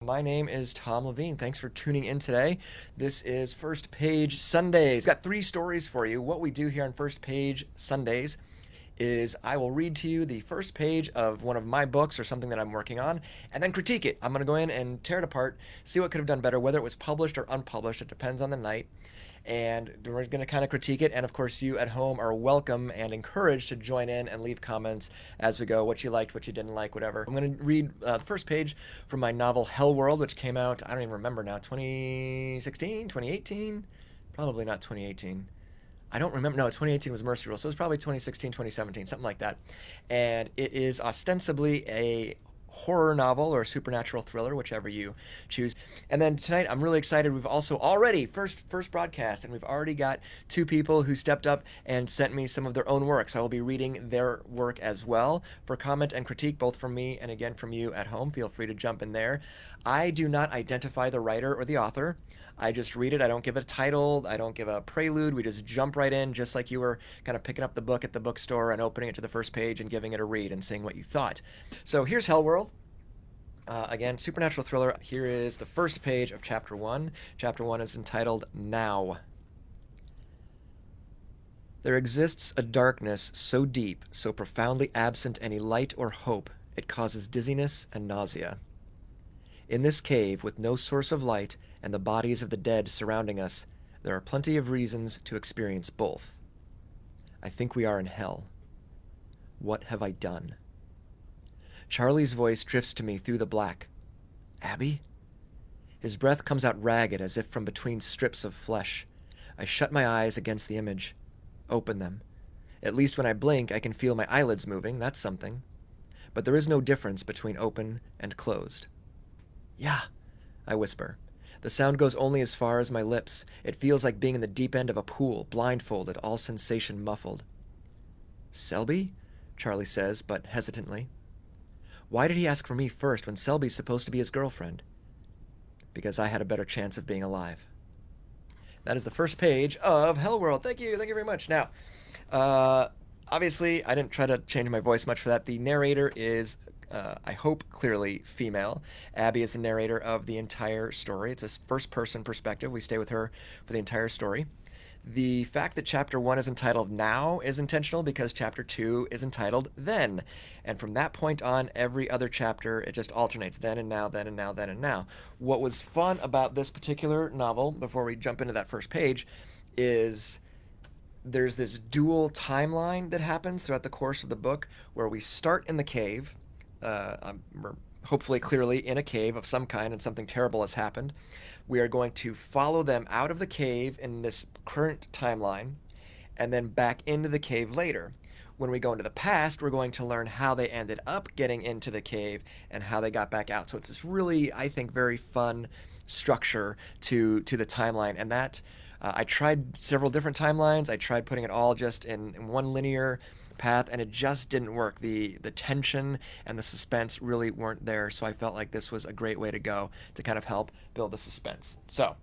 My name is Tom Leveen. Thanks for tuning in today. This is First Page Sundays. Got three stories for you. What we do here on First Page Sundays is I will read to you the first page of one of my books or something that I'm working on, and then critique it. I'm going to go in and tear it apart, see what could have done better, whether it was published or unpublished. It depends on the night. And we're going to kind of critique it. And of course, you at home are welcome and encouraged to join in and leave comments as we go, what you liked, what you didn't like, whatever. I'm going to read the first page from my novel HELLWORLD, which came out, I don't even remember now, 2016, 2018? Probably not 2018. I don't remember. No, 2018 was Mercy Rule, so it was probably 2016, 2017, something like that. And it is ostensibly a horror novel or a supernatural thriller, whichever you choose. And then tonight, I'm really excited. We've also already first broadcast, and we've already got two people who stepped up and sent me some of their own work. So I will be reading their work as well for comment and critique, both from me and again from you at home. Feel free to jump in there. I do not identify the writer or the author. I just read it. I don't give it a title. I don't give a prelude. We just jump right in, just like you were kind of picking up the book at the bookstore and opening it to the first page and giving it a read and seeing what you thought. So here's HELLWORLD. Again, supernatural thriller. Here is the first page of chapter 1. Chapter 1 is entitled Now. There exists a darkness so deep, so profoundly absent any light or hope, it causes dizziness and nausea. In this cave, with no source of light and the bodies of the dead surrounding us, there are plenty of reasons to experience both. I think we are in hell. What have I done? Charlie's voice drifts to me through the black. Abby? His breath comes out ragged as if from between strips of flesh. I shut my eyes against the image. Open them. At least when I blink, I can feel my eyelids moving. That's something. But there is no difference between open and closed. Yeah, I whisper. The sound goes only as far as my lips. It feels like being in the deep end of a pool, blindfolded, all sensation muffled. Selby? Charlie says, but hesitantly. Why did he ask for me first when Selby's supposed to be his girlfriend? Because I had a better chance of being alive. That is the first page of HELLWORLD. Thank you very much. Now, obviously, I didn't try to change my voice much for that. The narrator is, I hope, clearly female. Abby is the narrator of the entire story. It's a first-person perspective. We stay with her for the entire story. The fact that chapter 1 is entitled Now is intentional because chapter 2 is entitled Then. And from that point on, every other chapter, it just alternates then and now, then and now, then and now. What was fun about this particular novel, before we jump into that first page, is there's this dual timeline that happens throughout the course of the book where we start in the cave, hopefully clearly in a cave of some kind, and something terrible has happened. We are going to follow them out of the cave in this current timeline and then back into the cave later. When we go into the past, we're going to learn how they ended up getting into the cave and how they got back out. So it's this really, I think, very fun structure to the timeline. And that, I tried several different timelines. I tried putting it all just in one linear path, and it just didn't work. The tension and the suspense really weren't there, so I felt like this was a great way to go to kind of help build the suspense. So,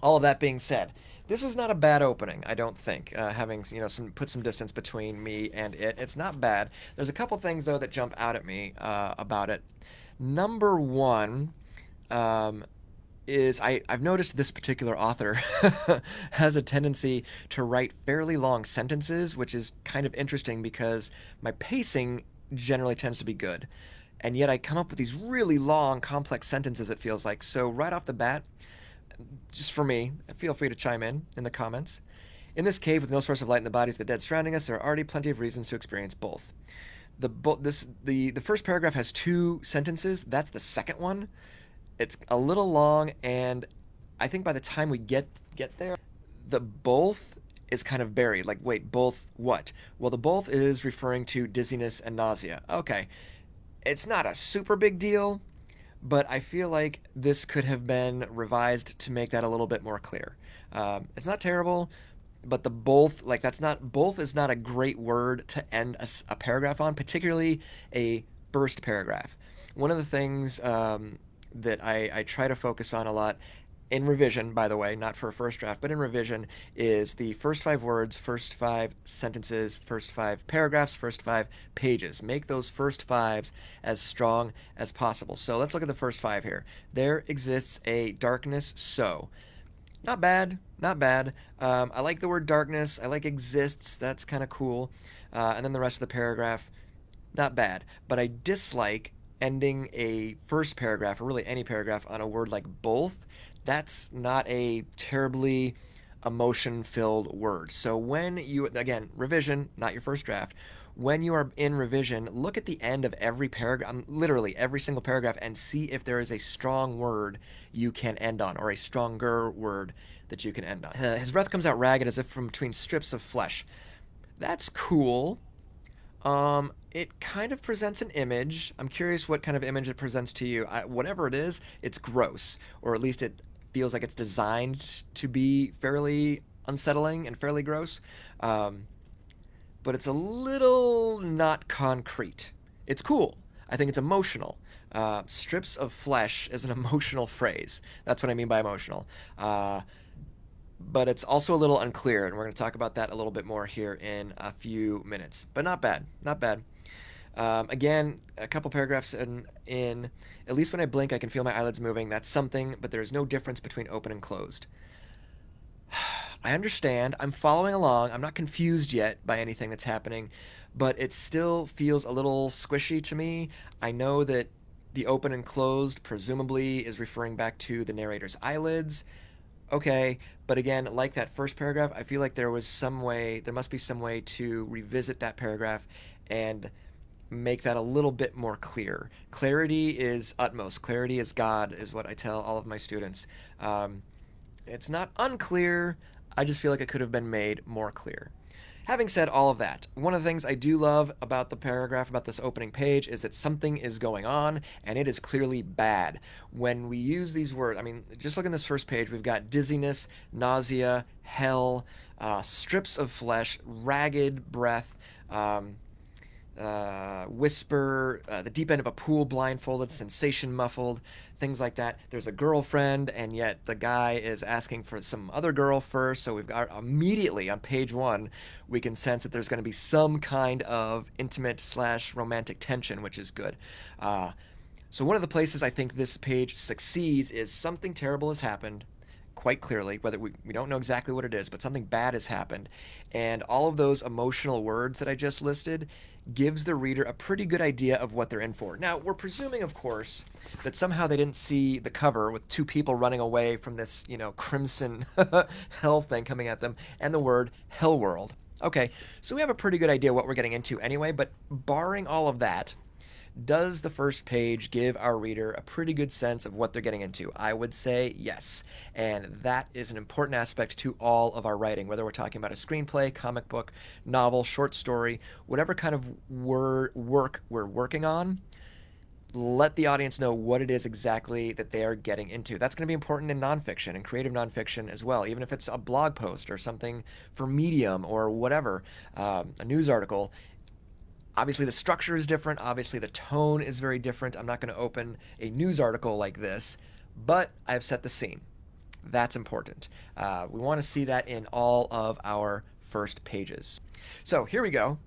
all of that being said, this is not a bad opening, I don't think. Having put some distance between me and it, it's not bad. There's a couple things though that jump out at me about it. Number one. I've noticed this particular author has a tendency to write fairly long sentences, which is kind of interesting because my pacing generally tends to be good. And yet I come up with these really long, complex sentences, it feels like. So right off the bat, just for me, feel free to chime in the comments. In this cave with no source of light and the bodies of the dead surrounding us, there are already plenty of reasons to experience both. The first paragraph has two sentences. That's the second one. It's a little long, and I think by the time we get there, the both is kind of buried. Like, wait, both what? Well, the both is referring to dizziness and nausea. Okay, it's not a super big deal, but I feel like this could have been revised to make that a little bit more clear. It's not terrible, but the both, like, both is not a great word to end a paragraph on, particularly a first paragraph. One of the things that I try to focus on a lot in revision, by the way, not for a first draft, but in revision, is the first 5 words, first 5 sentences, first 5 paragraphs, first 5 pages. Make those first fives as strong as possible. So let's look at the first 5 here. There exists a darkness so. Not bad, not bad. I like the word darkness. I like exists. That's kind of cool. And then the rest of the paragraph, not bad. But I dislike ending a first paragraph, or really any paragraph, on a word like both. That's not a terribly emotion filled word. So when you, again, revision, not your first draft, when you are in revision, look at the end of every paragraph, literally every single paragraph, and see if there is a strong word you can end on, or a stronger word that you can end on. His breath comes out ragged as if from between strips of flesh. That's cool. It kind of presents an image. I'm curious what kind of image it presents to you. Whatever it is, it's gross, or at least it feels like it's designed to be fairly unsettling and fairly gross. But it's a little not concrete. It's cool. I think it's emotional. Strips of flesh is an emotional phrase. That's what I mean by emotional. But it's also a little unclear, and we're going to talk about that a little bit more here in a few minutes. But not bad, not bad. Again, a couple paragraphs in, at least when I blink, I can feel my eyelids moving. That's something, but there is no difference between open and closed. I understand. I'm following along. I'm not confused yet by anything that's happening, but it still feels a little squishy to me. I know that the open and closed presumably is referring back to the narrator's eyelids. Okay, but again, like that first paragraph, I feel like there must be some way to revisit that paragraph and make that a little bit more clear. Clarity is utmost. Clarity is God, is what I tell all of my students. It's not unclear. I just feel like it could have been made more clear. Having said all of that, one of the things I do love about the paragraph, about this opening page, is that something is going on, and it is clearly bad. When we use these words, I mean, just look at this first page, we've got dizziness, nausea, hell, strips of flesh, ragged breath, whisper, the deep end of a pool blindfolded, sensation muffled, things like that. There's a girlfriend, and yet the guy is asking for some other girl first, so we've got immediately on page 1, we can sense that there's going to be some kind of intimate / romantic tension, which is good. So one of the places I think this page succeeds is something terrible has happened, quite clearly, whether we don't know exactly what it is, but something bad has happened. And all of those emotional words that I just listed gives the reader a pretty good idea of what they're in for. Now, we're presuming, of course, that somehow they didn't see the cover with 2 people running away from this, crimson hell thing coming at them, and the word HELLWORLD. Okay, so we have a pretty good idea what we're getting into anyway, but barring all of that, does the first page give our reader a pretty good sense of what they're getting into? I would say yes. And that is an important aspect to all of our writing, whether we're talking about a screenplay, comic book, novel, short story, whatever kind of work we're working on. Let the audience know what it is exactly that they are getting into. That's going to be important in nonfiction and creative nonfiction as well, even if it's a blog post or something for Medium or whatever, a news article. Obviously, the structure is different. Obviously, the tone is very different. I'm not going to open a news article like this, but I've set the scene. That's important. We want to see that in all of our first pages. So here we go.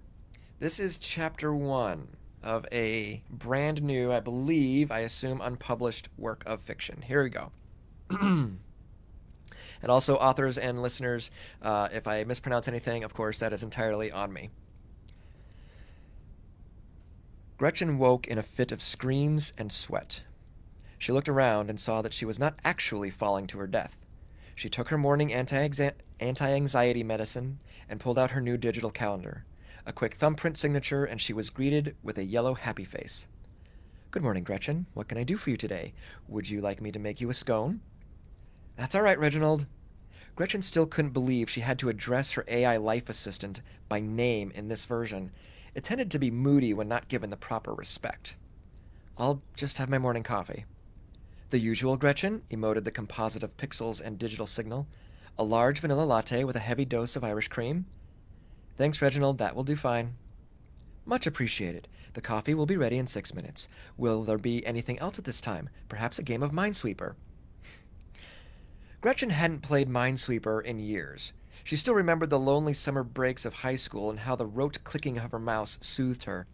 This is chapter 1 of a brand new, I assume, unpublished work of fiction. Here we go. And also, authors and listeners, if I mispronounce anything, of course, that is entirely on me. Gretchen woke in a fit of screams and sweat. She looked around and saw that she was not actually falling to her death. She took her morning anti-anxiety medicine and pulled out her new digital calendar. A quick thumbprint signature, and she was greeted with a yellow happy face. "Good morning, Gretchen. What can I do for you today? Would you like me to make you a scone?" "That's all right, Reginald." Gretchen still couldn't believe she had to address her AI life assistant by name in this version. It tended to be moody when not given the proper respect. "I'll just have my morning coffee." "The usual, Gretchen," emoted the composite of pixels and digital signal. "A large vanilla latte with a heavy dose of Irish cream." "Thanks, Reginald. That will do fine." "Much appreciated. The coffee will be ready in 6 minutes. Will there be anything else at this time? Perhaps a game of Minesweeper?" Gretchen hadn't played Minesweeper in years. She still remembered the lonely summer breaks of high school and how the rote clicking of her mouse soothed her.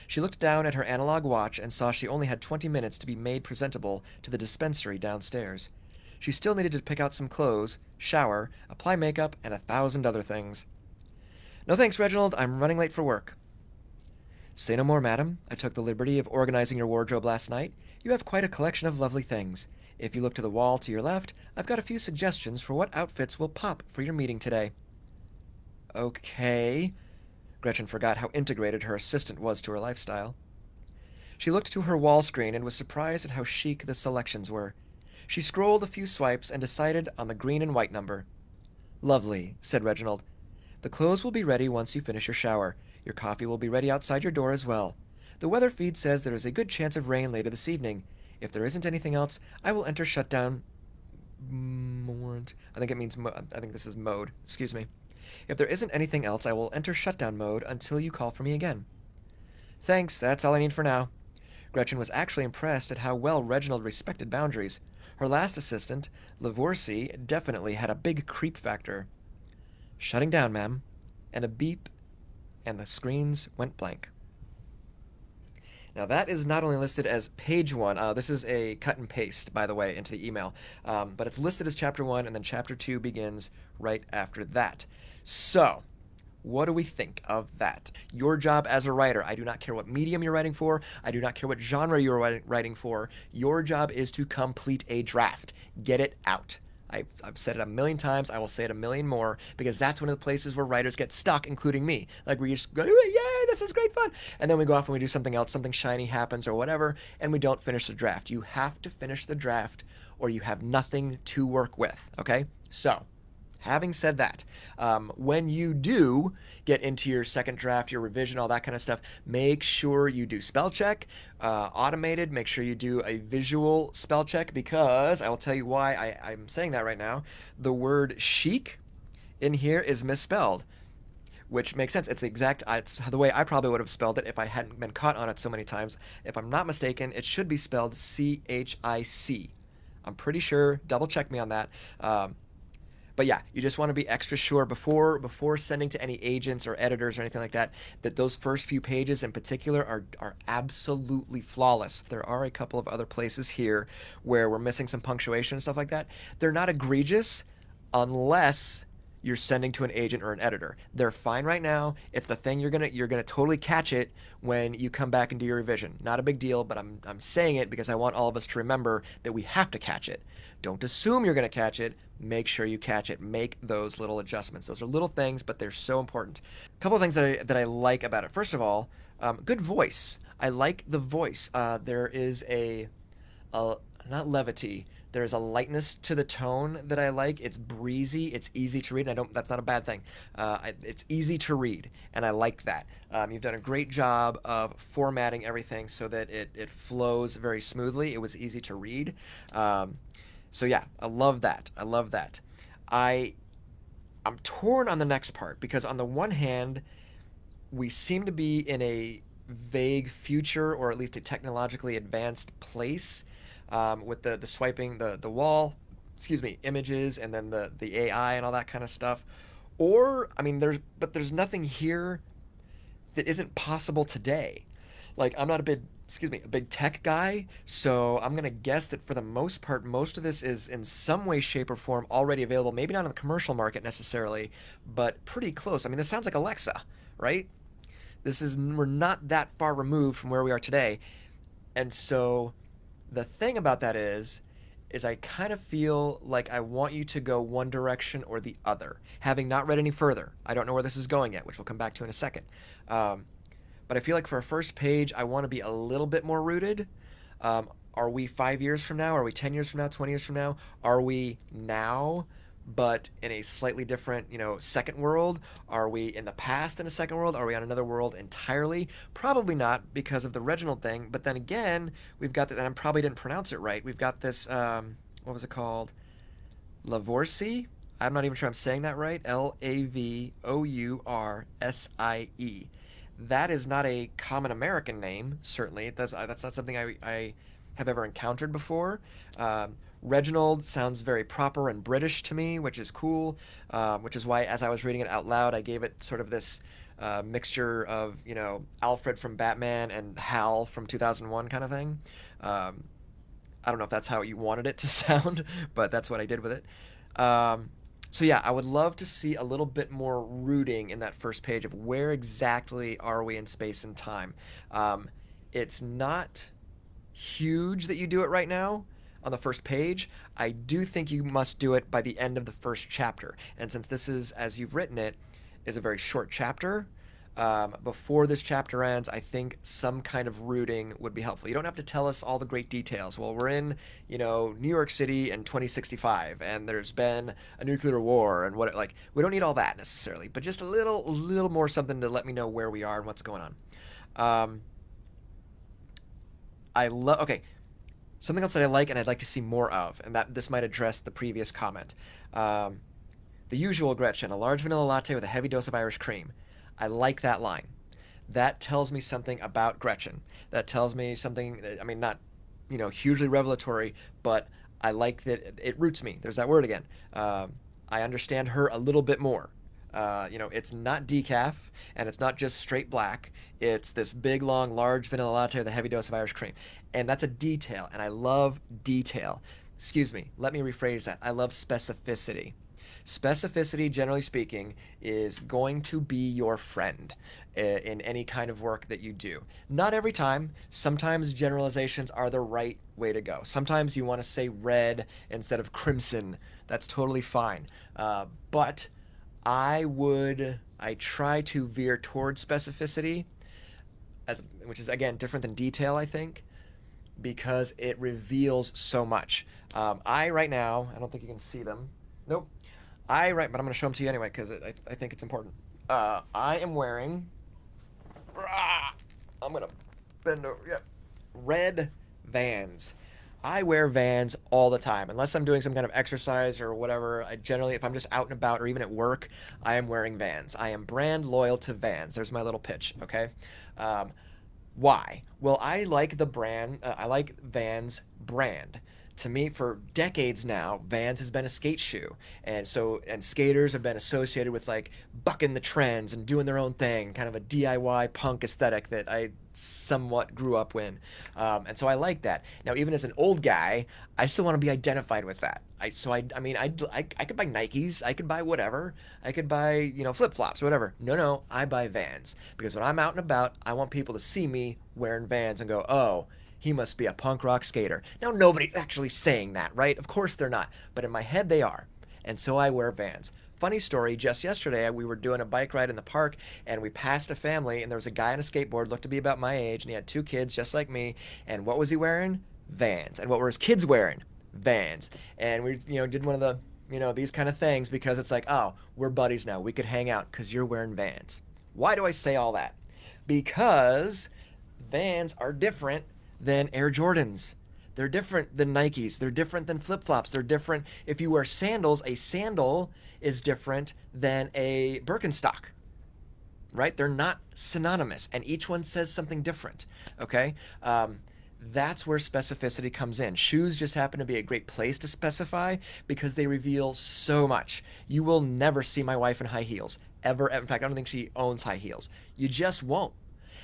She looked down at her analog watch and saw she only had 20 minutes to be made presentable to the dispensary downstairs. She still needed to pick out some clothes, shower, apply makeup, and 1,000 other things. "No thanks, Reginald. I'm running late for work." "Say no more, madam. I took the liberty of organizing your wardrobe last night. You have quite a collection of lovely things. If you look to the wall to your left, I've got a few suggestions for what outfits will pop for your meeting today." "Okay." Gretchen forgot how integrated her assistant was to her lifestyle. She looked to her wall screen and was surprised at how chic the selections were. She scrolled a few swipes and decided on the green and white number. "Lovely," said Reginald. "The clothes will be ready once you finish your shower. Your coffee will be ready outside your door as well. The weather feed says there is a good chance of rain later this evening. If there isn't anything else, I will enter shutdown I think it means I think this is mode. Excuse me. If there isn't anything else, I will enter shutdown mode until you call for me again." "Thanks, that's all I need for now." Gretchen was actually impressed at how well Reginald respected boundaries. Her last assistant, Lavorsy, definitely had a big creep factor. "Shutting down, ma'am." And a beep, and the screens went blank. Now that is not only listed as page 1, this is a cut and paste, by the way, into the email, but it's listed as chapter 1, and then chapter 2 begins right after that. So, what do we think of that? Your job as a writer, I do not care what medium you're writing for, I do not care what genre you're writing for, your job is to complete a draft. Get it out. I've said it a million times, I will say it a million more, because that's one of the places where writers get stuck, including me. Like, we just go, yay, this is great fun, and then we go off and we do something else, something shiny happens or whatever, and we don't finish the draft. You have to finish the draft, or you have nothing to work with, okay? So, having said that, when you do get into your second draft, your revision, all that kind of stuff, make sure you do spell check, automated, make sure you do a visual spell check, because I will tell you why I'm saying that right now. The word chic in here is misspelled, which makes sense. It's the way I probably would have spelled it if I hadn't been caught on it so many times. If I'm not mistaken, it should be spelled CHIC. I'm pretty sure, double check me on that. But yeah, you just want to be extra sure before sending to any agents or editors or anything like that, that those first few pages in particular are absolutely flawless. There are a couple of other places here where we're missing some punctuation and stuff like that. They're not egregious unless you're sending to an agent or an editor. They're fine right now. It's the thing you're gonna totally catch it when you come back and do your revision. Not a big deal, but I'm saying it because I want all of us to remember that we have to catch it. Don't assume you're gonna catch it. Make sure you catch it. Make those little adjustments. Those are little things, but they're so important. A couple of things that I like about it. First of all, good voice. I like the voice. There is a not levity. There's a lightness to the tone that I like. It's breezy. It's easy to read. That's not a bad thing. It's easy to read, and I like that. You've done a great job of formatting everything so that it flows very smoothly. It was easy to read. So yeah, I love that. I love that. I'm torn on the next part because on the one hand, we seem to be in a vague future, or at least a technologically advanced place, with the swiping the wall, images, and then the AI and all that kind of stuff. Or I mean, there's nothing here that isn't possible today. Like, I'm not a big tech guy, so I'm gonna guess that for the most part, most of this is in some way, shape, or form already available. Maybe not in the commercial market necessarily, but pretty close. I mean, this sounds like Alexa, right? We're not that far removed from where we are today, and so the thing about that is I kind of feel like I want you to go one direction or the other, having not read any further. I don't know where this is going yet, which we'll come back to in a second. But I feel like for a first page, I want to be a little bit more rooted. Are we 5 years from now? Are we 10 years from now? 20 years from now? Are we now, but in a slightly different, second world? Are we in the past in a second world? Are we on another world entirely? Probably not, because of the Reginald thing. But then again, we've got this, and I probably didn't pronounce it right. We've got this, what was it called? Lavorsy? I'm not even sure I'm saying that right. Lavoursie. That is not a common American name, certainly. That's not something I have ever encountered before. Reginald sounds very proper and British to me, which is cool. Which is why, as I was reading it out loud, I gave it sort of this mixture of, Alfred from Batman and Hal from 2001 kind of thing. Um, I don't know if that's how you wanted it to sound, but that's what I did with it. So yeah, I would love to see a little bit more rooting in that first page of where exactly are we in space and time. It's not huge that you do it right now on the first page. I do think you must do it by the end of the first chapter. And since this is, as you've written it, is a very short chapter, before this chapter ends, I think some kind of rooting would be helpful. You don't have to tell us all the great details. Well, we're in, New York City in 2065, and there's been a nuclear war, and what, like, we don't need all that necessarily, but just a little more something to let me know where we are and what's going on. Um, okay, something else that I like and I'd like to see more of, and that this might address the previous comment. Um, the usual Gretchen, a large vanilla latte with a heavy dose of Irish cream. I like that line. That tells me something about Gretchen. That tells me something, I mean, not, hugely revelatory, but I like that it roots me. There's that word again. I understand her a little bit more. It's not decaf, and it's not just straight black. It's this big, long, large vanilla latte with a heavy dose of Irish cream. And that's a detail, and I love detail. Excuse me, let me rephrase that. I love specificity. Specificity, generally speaking, is going to be your friend in any kind of work that you do. Not every time. Sometimes generalizations are the right way to go. Sometimes you want to say red instead of crimson. That's totally fine. But I try to veer towards specificity, which is, again, different than detail, I think, because it reveals so much. Right now, I don't think you can see them. Nope. But I'm going to show them to you anyway because I think it's important. I am wearing. I'm going to bend over. Yeah. Red Vans. I wear Vans all the time. Unless I'm doing some kind of exercise or whatever, I generally, if I'm just out and about or even at work, I am wearing Vans. I am brand loyal to Vans. There's my little pitch, okay? Why? Well, I like the brand. I like Vans brand. To me, for decades now, Vans has been a skate shoe, and skaters have been associated with like bucking the trends and doing their own thing, kind of a DIY punk aesthetic that I somewhat grew up in, and so I like that. Now, even as an old guy, I still want to be identified with that. I could buy Nikes, I could buy whatever, I could buy flip flops, whatever. No, I buy Vans because when I'm out and about, I want people to see me wearing Vans and go, oh, he must be a punk rock skater. Now, nobody's actually saying that, right? Of course they're not. But in my head, they are. And so I wear Vans. Funny story, just yesterday, we were doing a bike ride in the park, and we passed a family, and there was a guy on a skateboard, looked to be about my age, and he had 2 kids just like me. And what was he wearing? Vans. And what were his kids wearing? Vans. And we, did one of the, these kind of things because it's like, oh, we're buddies now. We could hang out because you're wearing Vans. Why do I say all that? Because Vans are different than Air Jordans. They're different than Nikes. They're different than flip-flops. They're different. If you wear sandals, a sandal is different than a Birkenstock, right? They're not synonymous, and each one says something different, okay? That's where specificity comes in. Shoes just happen to be a great place to specify because they reveal so much. You will never see my wife in high heels, ever. In fact, I don't think she owns high heels. You just won't.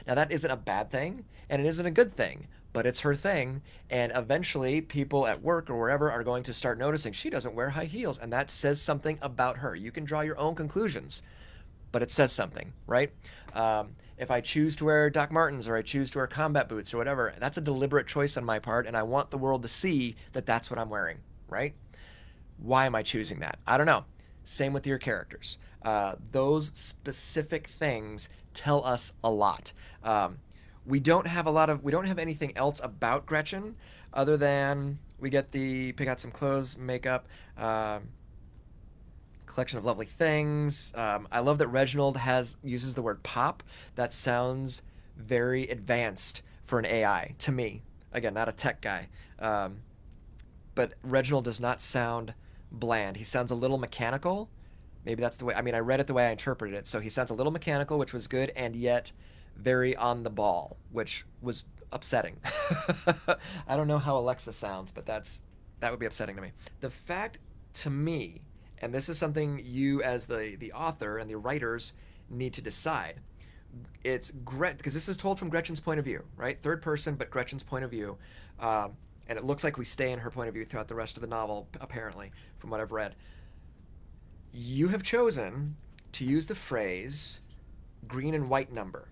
Now, that isn't a bad thing, and it isn't a good thing, but it's her thing, and eventually people at work or wherever are going to start noticing she doesn't wear high heels, and that says something about her. You can draw your own conclusions, but it says something, right? If I choose to wear Doc Martens or I choose to wear combat boots or whatever, that's a deliberate choice on my part, and I want the world to see that that's what I'm wearing, right? Why am I choosing that? I don't know. Same with your characters. Those specific things tell us a lot. We don't have anything else about Gretchen other than we get pick out some clothes, makeup, collection of lovely things. I love that Reginald uses the word pop. That sounds very advanced for an AI to me. Again, not a tech guy. But Reginald does not sound bland. He sounds a little mechanical. Maybe that's the way, I read it the way I interpreted it. So he sounds a little mechanical, which was good, and yet very on the ball, which was upsetting. I don't know how Alexa sounds, but that's That would be upsetting to me. The fact to me, and this is something you as the author and the writers need to decide. It's because this is told from Gretchen's point of view, right? Third person, but Gretchen's point of view. And it looks like we stay in her point of view throughout the rest of the novel, apparently, from what I've read. You have chosen to use the phrase green and white number,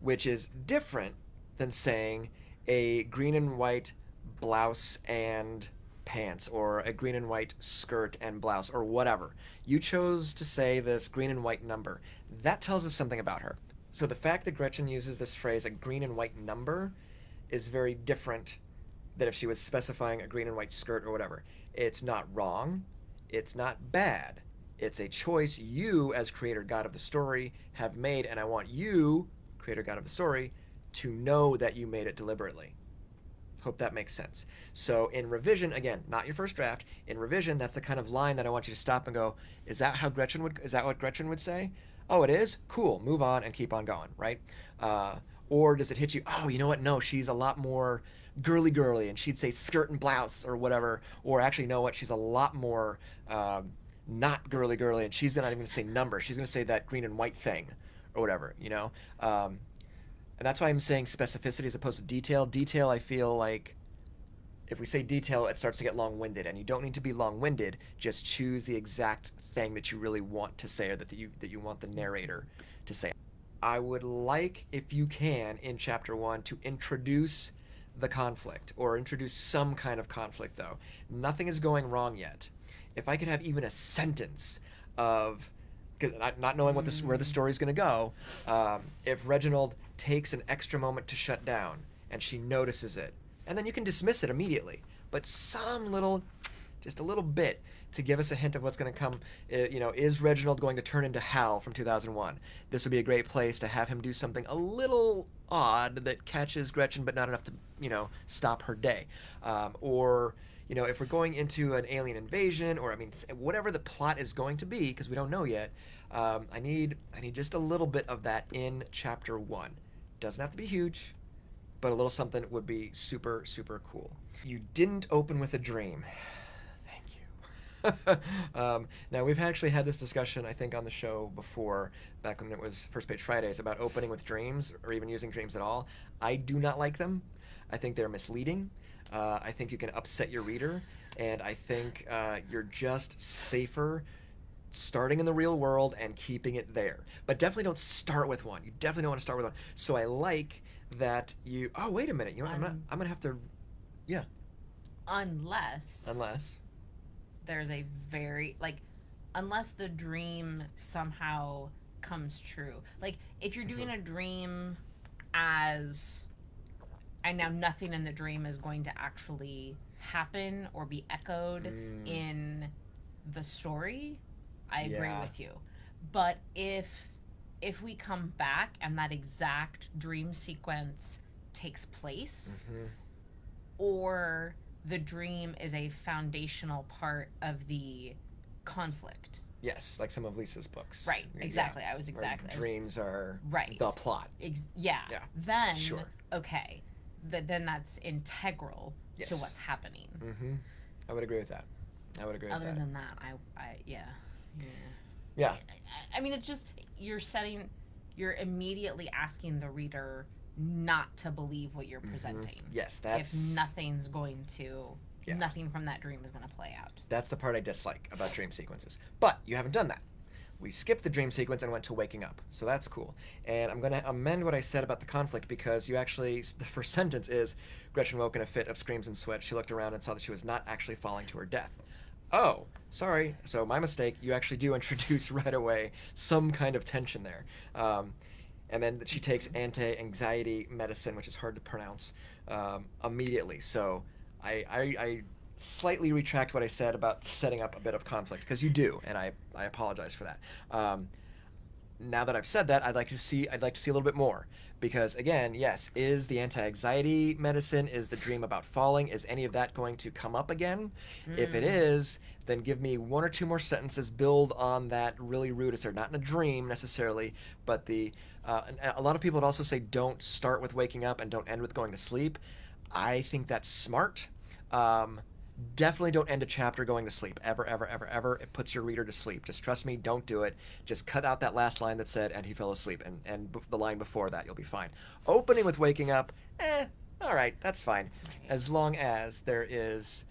which is different than saying a green and white blouse and pants, or a green and white skirt and blouse, or whatever. You chose to say this green and white number. That tells us something about her. So the fact that Gretchen uses this phrase, a green and white number, is very different than if she was specifying a green and white skirt or whatever. It's not wrong. It's not bad. It's a choice you, as creator god of the story, have made, and I want you, creator god of the story, to know that you made it deliberately. Hope that makes sense. So in revision, again, not your first draft, in revision, that's the kind of line that I want you to stop and go, is that what Gretchen would say? Oh, it is? Cool, move on and keep on going, right? Or does it hit you, oh, you know what? No, she's a lot more girly, and she'd say skirt and blouse or whatever. Or actually, you know what? She's a lot more not girly, and she's not even going to say number. She's going to say that green and white thing or whatever, you know? And that's why I'm saying specificity as opposed to detail. Detail, I feel like if we say detail, it starts to get long-winded, and you don't need to be long-winded. Just choose the exact thing that you really want to say, or that you want the narrator to say. I would like, if you can, in chapter 1, to introduce the conflict, or introduce some kind of conflict, though. Nothing is going wrong yet. If I could have even a sentence of, not knowing where the story is going to go, if Reginald takes an extra moment to shut down, and she notices it, and then you can dismiss it immediately, but just a little bit to give us a hint of what's going to come. Is Reginald going to turn into Hal from 2001? This would be a great place to have him do something a little odd that catches Gretchen, but not enough to, stop her day. Or, if we're going into an alien invasion, or, whatever the plot is going to be, because we don't know yet, I need just a little bit of that in chapter 1. Doesn't have to be huge, but a little something would be super, super cool. You didn't open with a dream. Now, we've actually had this discussion, I think, on the show before, back when it was First Page Fridays, about opening with dreams, or even using dreams at all. I do not like them. I think they're misleading. I think you can upset your reader, and I think you're just safer starting in the real world and keeping it there. But definitely don't start with one. You definitely don't want to start with one. So I like that you... Oh, wait a minute. You know what? I'm going to have to... Yeah. Unless... there's a unless the dream somehow comes true. Like, if you're doing a dream and now nothing in the dream is going to actually happen or be echoed in the story, I agree with you. But if we come back and that exact dream sequence takes place, or the dream is a foundational part of the conflict. Yes, like some of Lisa's books. Right, exactly. Yeah. Dreams are right. The plot. Yeah. Then, okay, then that's integral to what's happening. I would agree with that. Other than that, yeah. It's just, you're immediately asking the reader not to believe what you're presenting. Yes, that's... If nothing's going to... Yeah. Nothing from that dream is going to play out. That's the part I dislike about dream sequences. But you haven't done that. We skipped the dream sequence and went to waking up. So that's cool. And I'm going to amend what I said about the conflict, because the first sentence is, Gretchen woke in a fit of screams and sweat. She looked around and saw that she was not actually falling to her death. Oh, sorry. So my mistake. You actually do introduce right away some kind of tension there. And then she takes anti-anxiety medicine, which is hard to pronounce, immediately. So I slightly retract what I said about setting up a bit of conflict, because you do, and I apologize for that. Now that I've said that, I'd like to see a little bit more, because again, yes, is the anti-anxiety medicine, is the dream about falling, is any of that going to come up again? If it is, then give me one or two more sentences, build on that really root. It's not in a dream necessarily, but a lot of people would also say don't start with waking up and don't end with going to sleep. I think that's smart. Definitely don't end a chapter going to sleep. Ever, ever, ever, ever. It puts your reader to sleep. Just trust me, don't do it. Just cut out that last line that said, and he fell asleep, and the line before that, you'll be fine. Opening with waking up, all right, that's fine. Right. As long as there is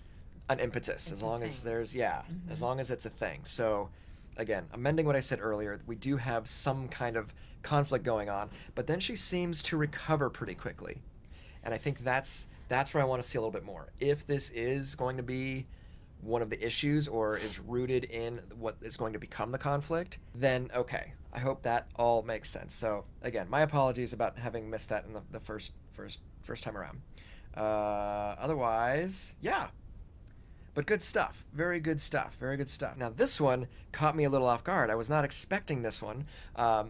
an impetus, as long as there's, as long as it's a thing. So, again, amending what I said earlier, we do have some kind of conflict going on, but then she seems to recover pretty quickly. And I think that's where I want to see a little bit more. If this is going to be one of the issues or is rooted in what is going to become the conflict, then okay. I hope that all makes sense. So again, my apologies about having missed that in the first time around. Otherwise, yeah. But good stuff. Very good stuff. Very good stuff. Now, this one caught me a little off guard. I was not expecting this one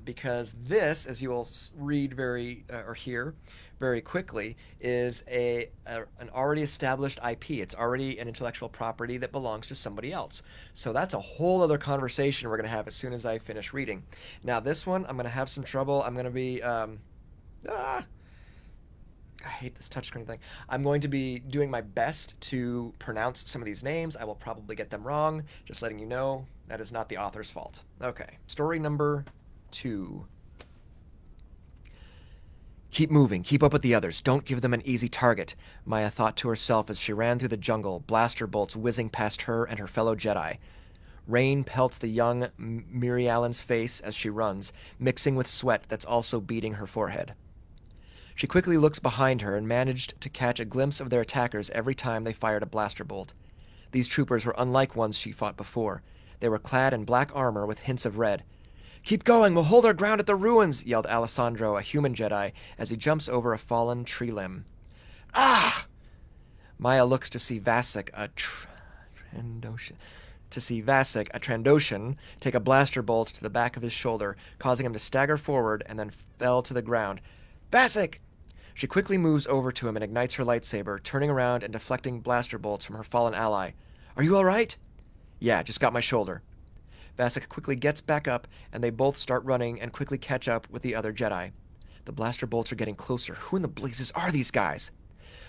because this, as you will read or hear very quickly, is an already established IP. It's already an intellectual property that belongs to somebody else. So that's a whole other conversation we're going to have as soon as I finish reading. Now, this one, I'm going to have some trouble. I'm going to be... I hate this touchscreen thing. I'm going to be doing my best to pronounce some of these names. I will probably get them wrong. Just letting you know, that is not the author's fault. Okay, story number 2. Keep moving. Keep up with the others. Don't give them an easy target, Maya thought to herself as she ran through the jungle, blaster bolts whizzing past her and her fellow Jedi. Rain pelts the young Miri Allen's face as she runs, mixing with sweat that's also beading her forehead. She quickly looks behind her and managed to catch a glimpse of their attackers every time they fired a blaster bolt. These troopers were unlike ones she fought before. They were clad in black armor with hints of red. "Keep going, we'll hold our ground at the ruins," yelled Alessandro, a human Jedi, as he jumps over a fallen tree limb. Ah! Maya looks to see Vasek, a Trandoshan, take a blaster bolt to the back of his shoulder, causing him to stagger forward and then fell to the ground. "Vasek!" She quickly moves over to him and ignites her lightsaber, turning around and deflecting blaster bolts from her fallen ally. "Are you all right?" "Yeah, just got my shoulder." Vasek quickly gets back up, and they both start running and quickly catch up with the other Jedi. The blaster bolts are getting closer. Who in the blazes are these guys?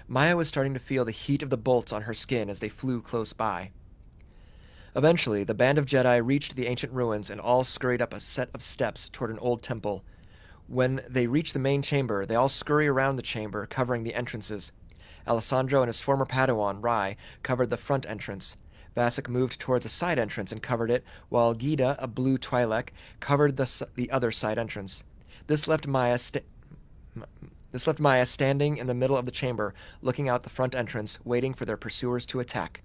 Maya was starting to feel the heat of the bolts on her skin as they flew close by. Eventually, the band of Jedi reached the ancient ruins and all scurried up a set of steps toward an old temple. When they reach the main chamber, they all scurry around the chamber, covering the entrances. Alessandro and his former Padawan, Rai, covered the front entrance. Vasek moved towards a side entrance and covered it, while Gita, a blue Twi'lek, covered the other side entrance. This left Maya standing in the middle of the chamber, looking out the front entrance, waiting for their pursuers to attack.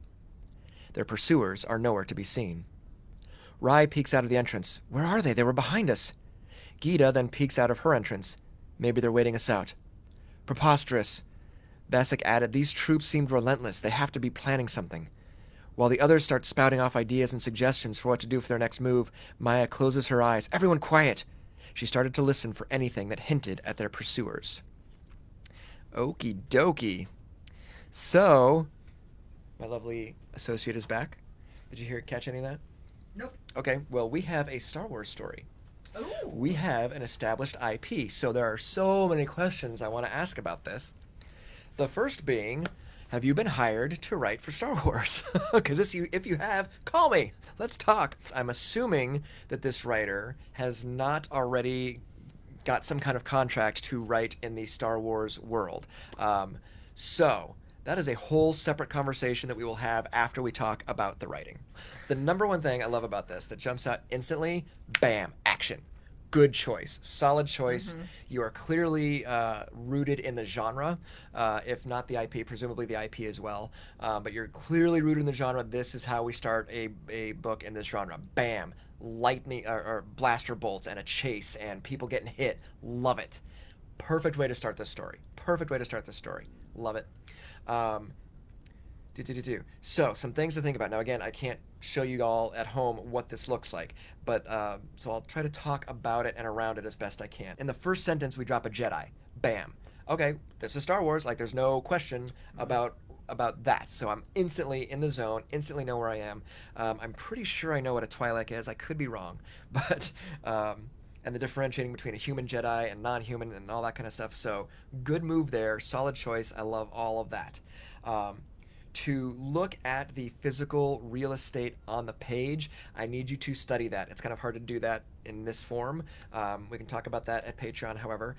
Their pursuers are nowhere to be seen. Rai peeks out of the entrance. "Where are they? They were behind us." Gita then peeks out of her entrance. "Maybe they're waiting us out." "Preposterous." Vasek added, "These troops seemed relentless. They have to be planning something." While the others start spouting off ideas and suggestions for what to do for their next move, Maya closes her eyes. "Everyone quiet." She started to listen for anything that hinted at their pursuers. Okie dokie. So, my lovely associate is back. Did you catch any of that? Nope. Okay, well, we have a Star Wars story. Ooh. We have an established IP, so there are so many questions I want to ask about this. The first being, have you been hired to write for Star Wars? Because if you have, call me. Let's talk. I'm assuming that this writer has not already got some kind of contract to write in the Star Wars world. So that is a whole separate conversation that we will have after we talk about the writing. The number one thing I love about this that jumps out instantly, bam, action. Good choice. Solid choice. Mm-hmm. You are clearly rooted in the genre, if not the IP, presumably the IP as well. But you're clearly rooted in the genre. This is how we start a book in this genre. Bam. Lightning or blaster bolts and a chase and people getting hit. Love it. Perfect way to start this story. Love it. So, some things to think about. Now, again, I can't show you all at home what this looks like, but so I'll try to talk about it and around it as best I can. In the first sentence, we drop a Jedi. Bam. Okay, this is Star Wars. Like, there's no question about that. So I'm instantly in the zone, instantly know where I am. I'm pretty sure I know what a Twi'lek is. I could be wrong, but and the differentiating between a human Jedi and non-human and all that kind of stuff. So good move there, solid choice. I love all of that. to look at the physical real estate on the page. I need you to study that. It's kind of hard to do that in this form. We can talk about that at Patreon, however.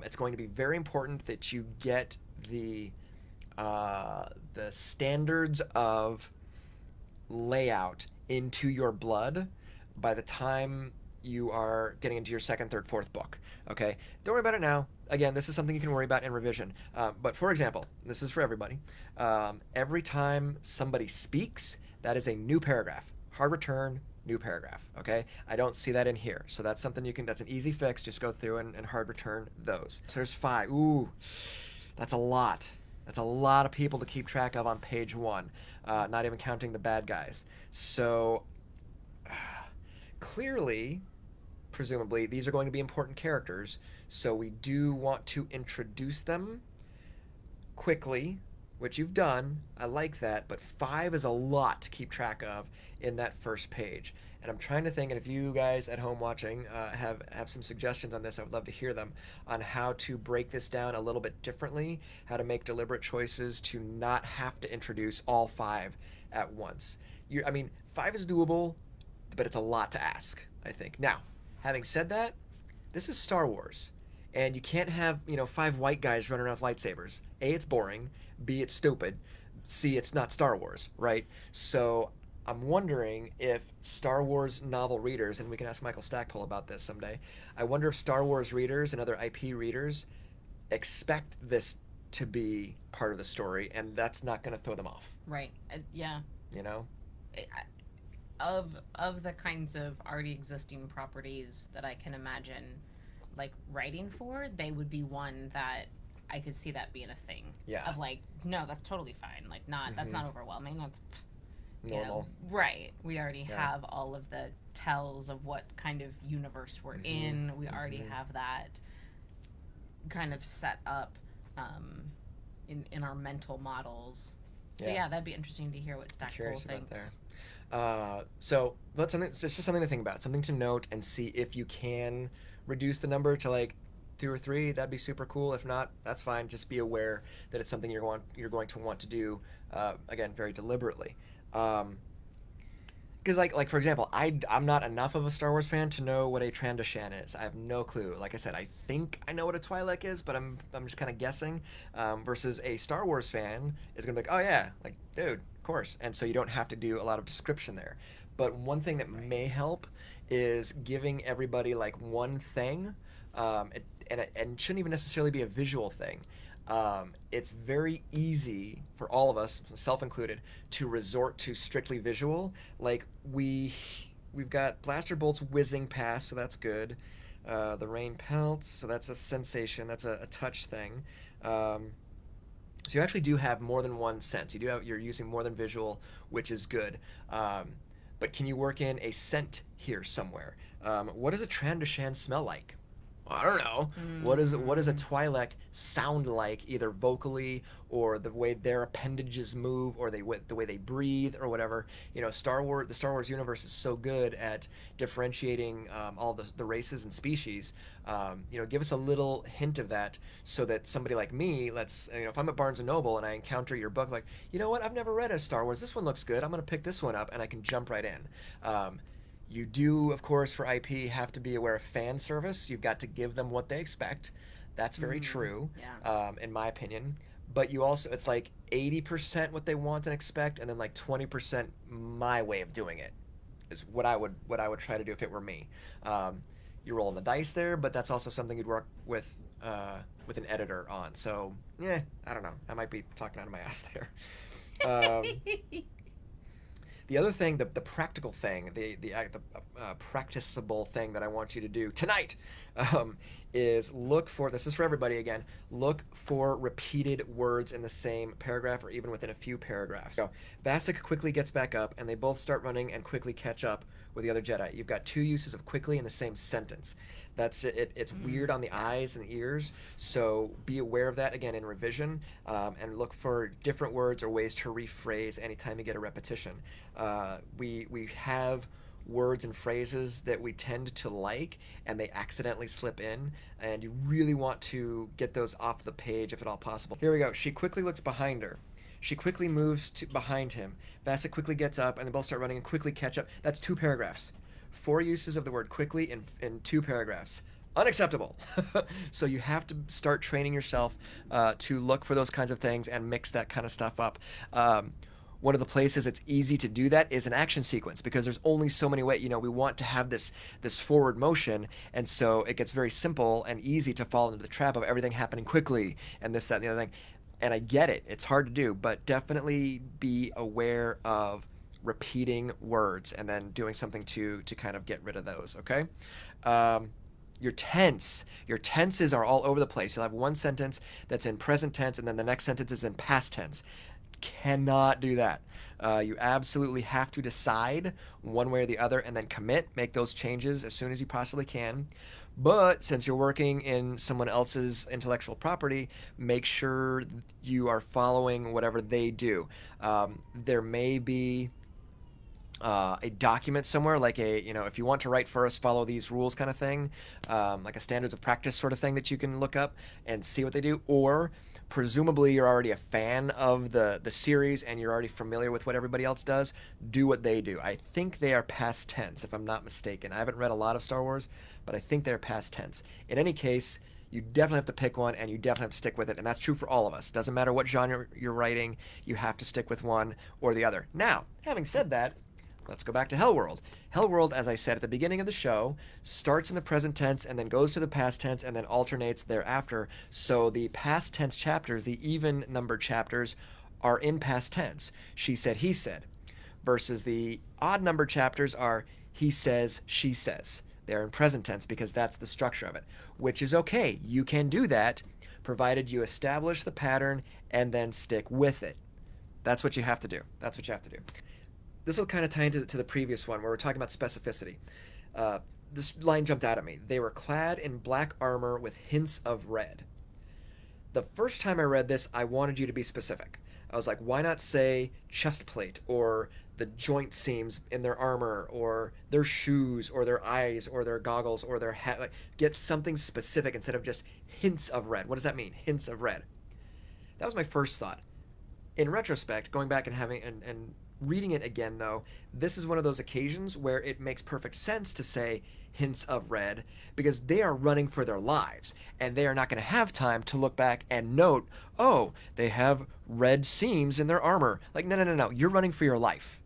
It's going to be very important that you get the standards of layout into your blood by the time you are getting into your second, third, fourth book. Okay, don't worry about it now. Again, this is something you can worry about in revision. But for example, this is for everybody. Every time somebody speaks, that is a new paragraph. Hard return, new paragraph. Okay, I don't see that in here, so that's something you can. That's an easy fix. Just go through and hard return those. So there's 5. Ooh, that's a lot. That's a lot of people to keep track of on page 1, not even counting the bad guys. So clearly, presumably, these are going to be important characters, so we do want to introduce them quickly, which you've done. I like that, but 5 is a lot to keep track of in that first page. And I'm trying to think, and if you guys at home watching have some suggestions on this, I would love to hear them, on how to break this down a little bit differently, how to make deliberate choices to not have to introduce all 5 at once. I mean, 5 is doable, but it's a lot to ask, I think. Now, having said that, this is Star Wars, and you can't have 5 white guys running around with lightsabers. A, it's boring. B, it's stupid. C, it's not Star Wars, right? So I'm wondering if Star Wars novel readers, and we can ask Michael Stackpole about this someday, I wonder if Star Wars readers and other IP readers expect this to be part of the story, and that's not going to throw them off. Right. Yeah. Of the kinds of already existing properties that I can imagine like writing for, they would be one that I could see that being a thing. Yeah. Of like, no, that's totally fine. Like, that's not overwhelming. That's normal. Right. We already have all of the tells of what kind of universe we're in. We already have that kind of set up in our mental models. So yeah, that'd be interesting to hear what Stackpole thinks. So that's something. It's just something to think about, something to note, and see if you can reduce the number to like 2 or 3. That'd be super cool. If not, that's fine. Just be aware that it's something you're going to want to do. Again, very deliberately. Because like for example, I'm not enough of a Star Wars fan to know what a Trandoshan is. I have no clue. Like I said, I think I know what a Twi'lek is, but I'm just kind of guessing. Versus a Star Wars fan is gonna be like, oh yeah, like dude, of course. And so you don't have to do a lot of description there. But one thing that may help is giving everybody like one thing, and it shouldn't even necessarily be a visual thing. It's very easy for all of us, self included, to resort to strictly visual. Like we've got blaster bolts whizzing past, so that's good. The rain pelts, so that's a sensation. That's a touch thing. So you actually do have more than one sense. You're using more than visual, which is good. But can you work in a scent here somewhere? What does a Trandoshan smell like? I don't know. What does a Twi'lek sound like, either vocally or the way their appendages move, or the way they breathe, or whatever? The Star Wars universe is so good at differentiating all the races and species. Give us a little hint of that, so that somebody like me, if I'm at Barnes and Noble and I encounter your book, like, you know what, I've never read a Star Wars. This one looks good. I'm gonna pick this one up, and I can jump right in. You do, of course, for IP, have to be aware of fan service. You've got to give them what they expect. That's very true, in my opinion. But you also, it's like 80% what they want and expect, and then like 20% my way of doing it is what I would try to do if it were me. You're rolling the dice there, but that's also something you'd work with an editor on. So, I don't know. I might be talking out of my ass there. The other thing, the practical thing, the practicable thing that I want you to do tonight is look for, this is for everybody again, look for repeated words in the same paragraph or even within a few paragraphs. So Vasek quickly gets back up, and they both start running and quickly catch up with the other Jedi. You've got 2 uses of quickly in the same sentence. That's it. It's weird on the eyes and the ears, so be aware of that again in revision, and look for different words or ways to rephrase anytime you get a repetition. We have words and phrases that we tend to like, and they accidentally slip in, and you really want to get those off the page if at all possible. Here we go. She quickly looks behind her. She quickly moves to behind him. Vasa quickly gets up, and they both start running and quickly catch up. That's 2 paragraphs. 4 uses of the word quickly in 2 paragraphs. Unacceptable. So you have to start training yourself to look for those kinds of things and mix that kind of stuff up. One of the places it's easy to do that is an action sequence, because there's only so many ways. We want to have this forward motion, and so it gets very simple and easy to fall into the trap of everything happening quickly and this, that, and the other thing. And I get it. It's hard to do, but definitely be aware of repeating words and then doing something to kind of get rid of those, okay? Your tenses are all over the place. You'll have one sentence that's in present tense, and then the next sentence is in past tense. Cannot do that. You absolutely have to decide one way or the other and then commit, make those changes as soon as you possibly can. But since you're working in someone else's intellectual property, make sure you are following whatever they do. There may be a document somewhere, like if you want to write first, follow these rules kind of thing, like a standards of practice sort of thing that you can look up and see what they do. Or presumably you're already a fan of the series and you're already familiar with what everybody else does. Do what they do. I think they are past tense, if I'm not mistaken. I haven't read a lot of Star Wars, but I think they're past tense. In any case, you definitely have to pick one, and you definitely have to stick with it. And that's true for all of us. Doesn't matter what genre you're writing, you have to stick with one or the other. Now, having said that, let's go back to HELLWORLD. HELLWORLD, as I said at the beginning of the show, starts in the present tense and then goes to the past tense and then alternates thereafter. So the past tense chapters, the even numbered chapters, are in past tense. She said, he said. Versus the odd numbered chapters are he says, she says. They're in present tense because that's the structure of it, which is okay. You can do that, provided you establish the pattern and then stick with it. That's what you have to do. That's what you have to do. This will kind of tie into the previous one where we're talking about specificity. This line jumped out at me. They were clad in black armor with hints of red. The first time I read this, I wanted you to be specific. I was like, why not say chest plate, or the joint seams in their armor, or their shoes, or their eyes, or their goggles, or their hat? Like, get something specific instead of just hints of red. What does that mean? Hints of red. That was my first thought. In retrospect, going back and having and reading it again, though, this is one of those occasions where it makes perfect sense to say hints of red, because they are running for their lives, and they are not going to have time to look back and note, oh, they have red seams in their armor. Like, no. You're running for your life.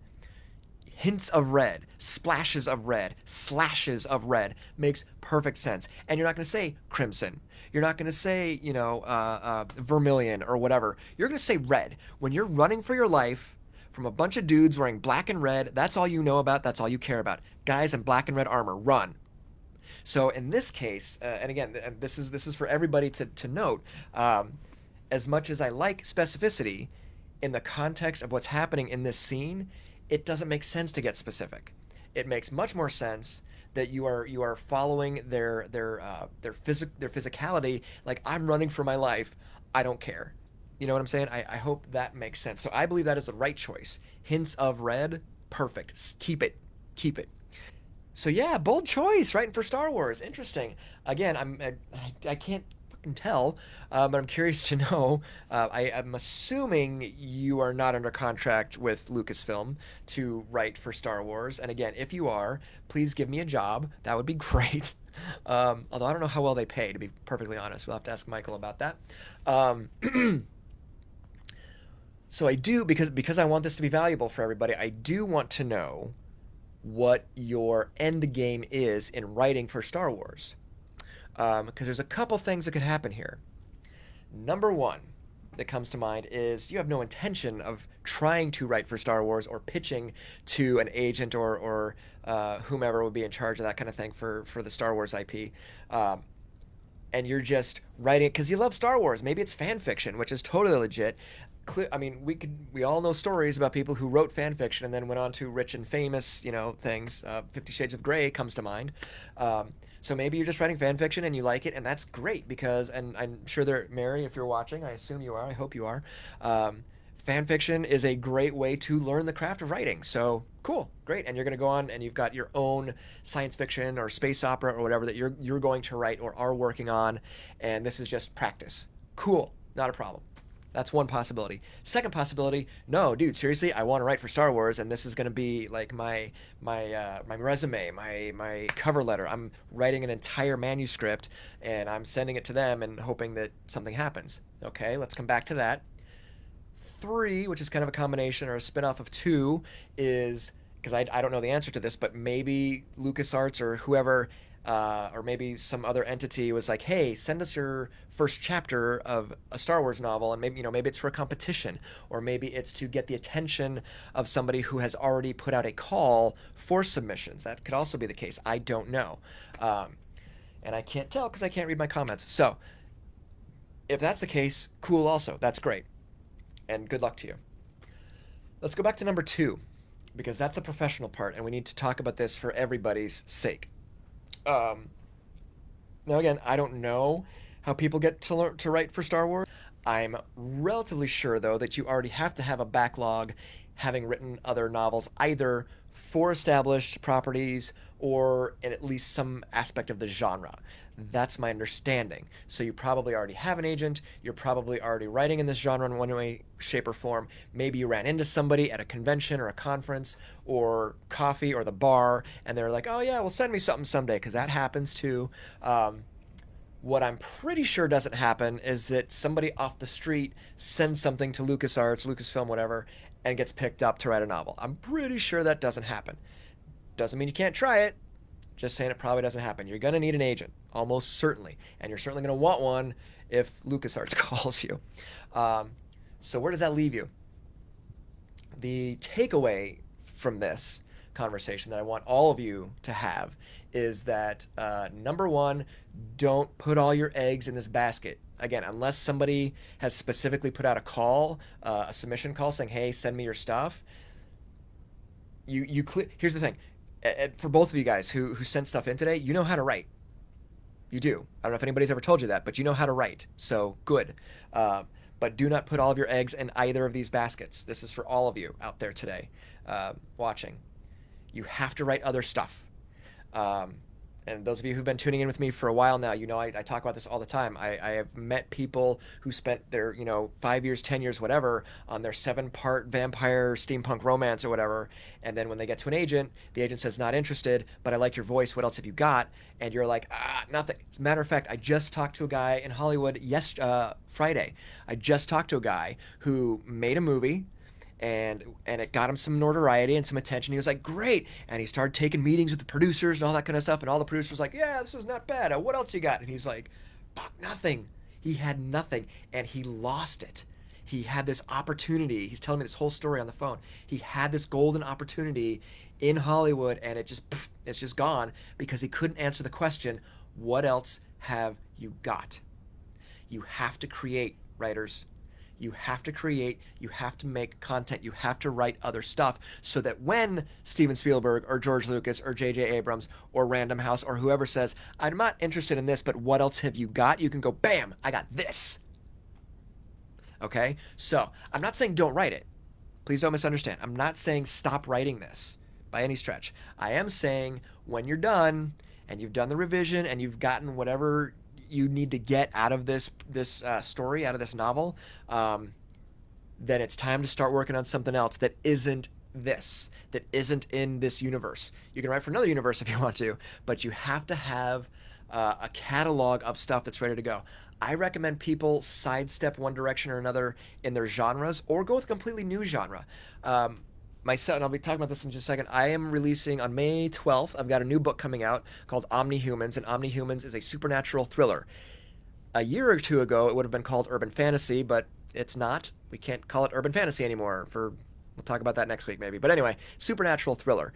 Hints of red, splashes of red, slashes of red makes perfect sense. And you're not going to say crimson. You're not going to say, vermilion or whatever. You're going to say red. When you're running for your life from a bunch of dudes wearing black and red, that's all you know about. That's all you care about. Guys in black and red armor, run. So in this case, and again, this is for everybody to note, as much as I like specificity, in the context of what's happening in this scene, it doesn't make sense to get specific. It makes much more sense that you are following their physicality. Like, I'm running for my life. I don't care. You know what I'm saying? I hope that makes sense. So I believe that is the right choice. Hints of red, perfect. Keep it. So yeah, bold choice, right? For Star Wars, interesting. Again, I can't fucking tell, but I'm curious to know. I'm assuming you are not under contract with Lucasfilm to write for Star Wars. And again, if you are, please give me a job. That would be great. Although I don't know how well they pay, to be perfectly honest. We'll have to ask Michael about that. So I do, because I want this to be valuable for everybody, I do want to know what your end game is in writing for Star Wars. Because there's a couple things that could happen here. Number one that comes to mind is you have no intention of trying to write for Star Wars or pitching to an agent or whomever would be in charge of that kind of thing for the Star Wars IP. And you're just writing because you love Star Wars. Maybe it's fan fiction, which is totally legit. I mean, we all know stories about people who wrote fan fiction and then went on to rich and famous, things. 50 Shades of Grey comes to mind. So maybe you're just writing fan fiction and you like it, and that's great because, and I'm sure Mary, if you're watching, I assume you are, I hope you are. Fan fiction is a great way to learn the craft of writing. So cool, great, and you're going to go on and you've got your own science fiction or space opera or whatever that you're going to write or are working on, and this is just practice. Cool, not a problem. That's one possibility. Second possibility, no, dude, seriously, I want to write for Star Wars, and this is going to be like my resume, my cover letter. I'm writing an entire manuscript, and I'm sending it to them and hoping that something happens. Okay, let's come back to that. 3, which is kind of a combination or a spin-off of 2, is because I don't know the answer to this, but maybe LucasArts or whoever, or maybe some other entity was like, hey, send us your first chapter of a Star Wars novel, and maybe it's for a competition, or maybe it's to get the attention of somebody who has already put out a call for submissions. That could also be the case. I don't know. And I can't tell because I can't read my comments. So if that's the case, cool also. That's great. And good luck to you. Let's go back to number 2, because that's the professional part, and we need to talk about this for everybody's sake. Now, again, I don't know how people get to write for Star Wars. I'm relatively sure, though, that you already have to have a backlog, having written other novels, either for established properties or in at least some aspect of the genre. That's my understanding. So you probably already have an agent. You're probably already writing in this genre in one way, shape, or form. Maybe you ran into somebody at a convention or a conference or coffee or the bar, and they're like, oh yeah, well, send me something someday, because that happens too. What I'm pretty sure doesn't happen is that somebody off the street sends something to LucasArts, Lucasfilm, whatever, and gets picked up to write a novel. I'm pretty sure that doesn't happen. Doesn't mean you can't try it. Just saying it probably doesn't happen. You're going to need an agent, almost certainly. And you're certainly going to want one if LucasArts calls you. So where does that leave you? The takeaway from this conversation that I want all of you to have is that, number 1, don't put all your eggs in this basket. Again, unless somebody has specifically put out a call, a submission call saying, hey, send me your stuff. Here's the thing. For both of you guys who sent stuff in today, you know how to write. You do. I don't know if anybody's ever told you that, but you know how to write. So good. But do not put all of your eggs in either of these baskets. This is for all of you out there today watching. You have to write other stuff. And those of you who've been tuning in with me for a while now, you know I talk about this all the time. I have met people who spent their 5 years, 10 years, whatever, on their 7-part vampire steampunk romance or whatever, and then when they get to an agent, the agent says, not interested, but I like your voice, what else have you got? And you're like, nothing. As a matter of fact, I just talked to a guy in Hollywood Friday. I just talked to a guy who made a movie, and it got him some notoriety and some attention. He was like, great. And he started taking meetings with the producers and all that kind of stuff. And all the producers were like, yeah, this was not bad. What else you got? And he's like, fuck, nothing. He had nothing. And he lost it. He had this opportunity. He's telling me this whole story on the phone. He had this golden opportunity in Hollywood, and it's just gone because he couldn't answer the question, what else have you got? You have to create, writers. You have to create, you have to make content, you have to write other stuff so that when Steven Spielberg or George Lucas or J.J. Abrams or Random House or whoever says, I'm not interested in this, but what else have you got? You can go, bam, I got this. Okay? So I'm not saying don't write it. Please don't misunderstand. I'm not saying stop writing this by any stretch. I am saying when you're done and you've done the revision and you've gotten whatever you need to get out of this story, out of this novel, then it's time to start working on something else that isn't this, that isn't in this universe. You can write for another universe if you want to, but you have to have a catalog of stuff that's ready to go. I recommend people sidestep one direction or another in their genres or go with a completely new genre. Myself, and I'll be talking about this in just a second, I am releasing on May 12th, I've got a new book coming out called Omnihumans, and Omnihumans is a supernatural thriller. A year or two ago, it would have been called urban fantasy, but it's not. We can't call it urban fantasy anymore. We'll talk about that next week maybe. But anyway, supernatural thriller.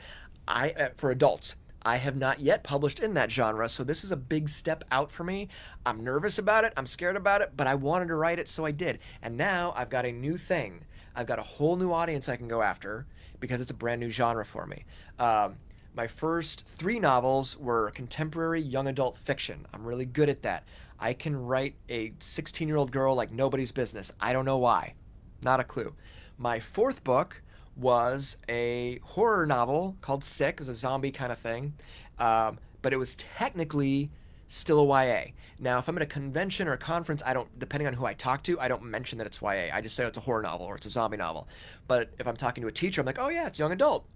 For adults. I have not yet published in that genre, so this is a big step out for me. I'm nervous about it, I'm scared about it, but I wanted to write it, so I did. And now I've got a new thing. I've got a whole new audience I can go after because it's a brand new genre for me. My first 3 novels were contemporary young adult fiction. I'm really good at that. I can write a 16-year-old girl like nobody's business. I don't know why. Not a clue. My 4th book was a horror novel called Sick. It was a zombie kind of thing. But it was technically still a YA. Now, if I'm at a convention or a conference, I don't, depending on who I talk to, I don't mention that it's YA. I just say it's a horror novel or it's a zombie novel. But if I'm talking to a teacher, I'm like, oh yeah, it's young adult.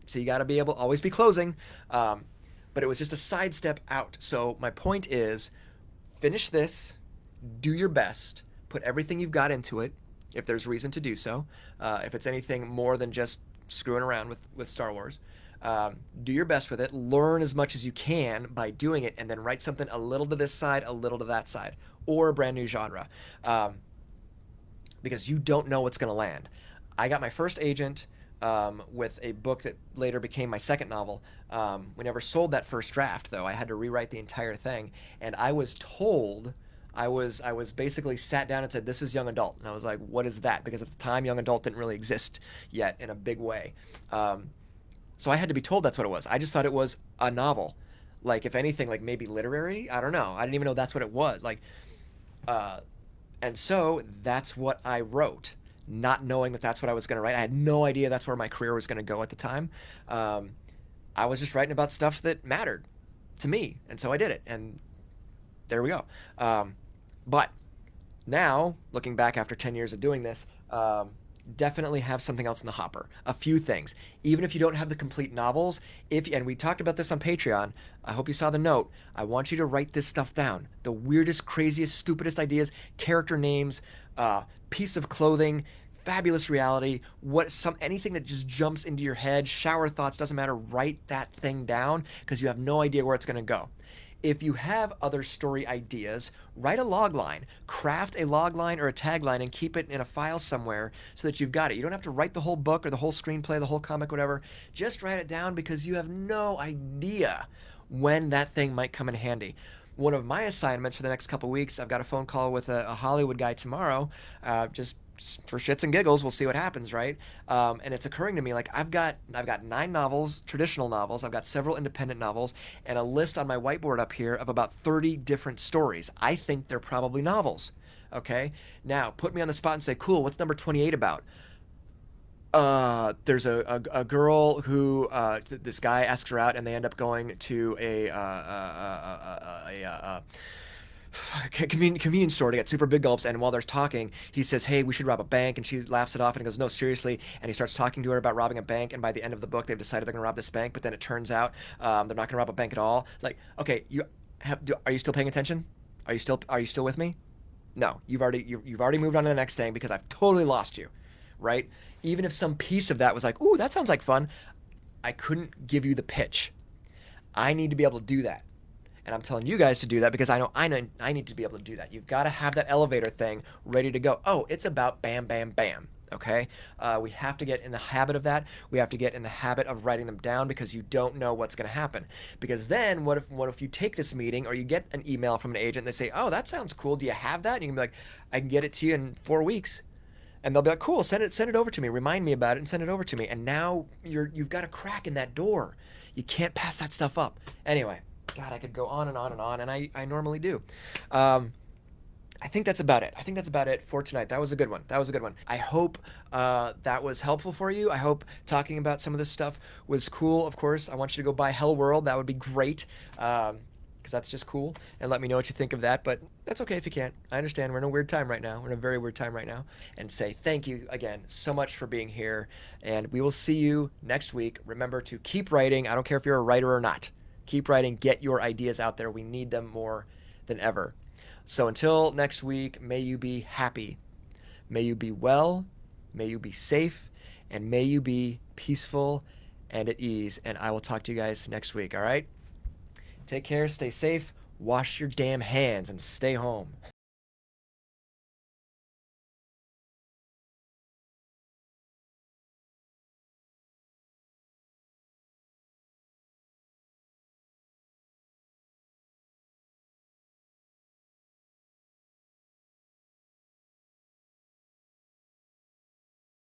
So you got to be able, always be closing. But it was just a sidestep out. So my point is, finish this, do your best, put everything you've got into it, if there's reason to do so. If it's anything more than just screwing around with Star Wars. Do your best with it. Learn as much as you can by doing it, and then write something a little to this side, a little to that side, or a brand new genre. Because you don't know what's going to land. I got my first agent with a book that later became my second novel. We never sold that first draft, though. I had to rewrite the entire thing, and I was told, I was basically sat down and said, this is young adult. And I was like, what is that? Because at the time, young adult didn't really exist yet in a big way. So I had to be told that's what it was. I just thought it was a novel. Like, if anything, like maybe literary. I don't know. I didn't even know that's what it was. Like, and so that's what I wrote, not knowing that that's what I was going to write. I had no idea that's where my career was going to go at the time. I was just writing about stuff that mattered to me. And so I did it. And there we go. But now, looking back after 10 years of doing this, definitely have something else in the hopper. A few things. Even if you don't have the complete novels, and we talked about this on Patreon, I hope you saw the note. I want you to write this stuff down. The weirdest, craziest, stupidest ideas, character names, piece of clothing, fabulous reality, anything that just jumps into your head, shower thoughts, doesn't matter, write that thing down because you have no idea where it's going to go. If you have other story ideas, write a log line, craft a log line or a tagline and keep it in a file somewhere so that you've got it. You don't have to write the whole book or the whole screenplay, the whole comic, whatever. Just write it down because you have no idea when that thing might come in handy. One of my assignments for the next couple weeks, I've got a phone call with a Hollywood guy tomorrow, just for shits and giggles. We'll see what happens, right? And it's occurring to me, like, I've got 9 novels, traditional novels. I've got several independent novels, and a list on my whiteboard up here of about 30 different stories. I think they're probably novels. Okay? Now, put me on the spot and say, cool, what's number 28 about? There's a girl who this guy asks her out, and they end up going to a convenience store to get super big gulps, and while they're talking, he says, hey, we should rob a bank, and she laughs it off, and he goes, no, seriously, and he starts talking to her about robbing a bank, and by the end of the book, they've decided they're going to rob this bank, but then it turns out they're not going to rob a bank at all. Like, okay, are you still paying attention? Are you still with me? No, you've already moved on to the next thing because I've totally lost you, right? Even if some piece of that was like, ooh, that sounds like fun, I couldn't give you the pitch. I need to be able to do that. And I'm telling you guys to do that because I know I need to be able to do that. You've got to have that elevator thing ready to go. Oh, it's about bam, bam, bam. Okay? We have to get in the habit of that. We have to get in the habit of writing them down because you don't know what's going to happen. Because then what if you take this meeting or you get an email from an agent and they say, oh, that sounds cool. Do you have that? And you can be like, I can get it to you in 4 weeks. And they'll be like, cool, send it over to me. Remind me about it and send it over to me. And now you've got a crack in that door. You can't pass that stuff up. Anyway. God, I could go on and on and on, and I normally do. I think that's about it. I think that's about it for tonight. That was a good one. I hope that was helpful for you. I hope talking about some of this stuff was cool. Of course, I want you to go buy HELLWORLD. That would be great, because that's just cool. And let me know what you think of that. But that's okay if you can't. I understand. We're in a weird time right now. We're in a very weird time right now. And say thank you again so much for being here. And we will see you next week. Remember to keep writing. I don't care if you're a writer or not. Keep writing, get your ideas out there. We need them more than ever. So until next week, may you be happy. May you be well. May you be safe. And may you be peaceful and at ease. And I will talk to you guys next week, all right? Take care, stay safe, wash your damn hands, and stay home.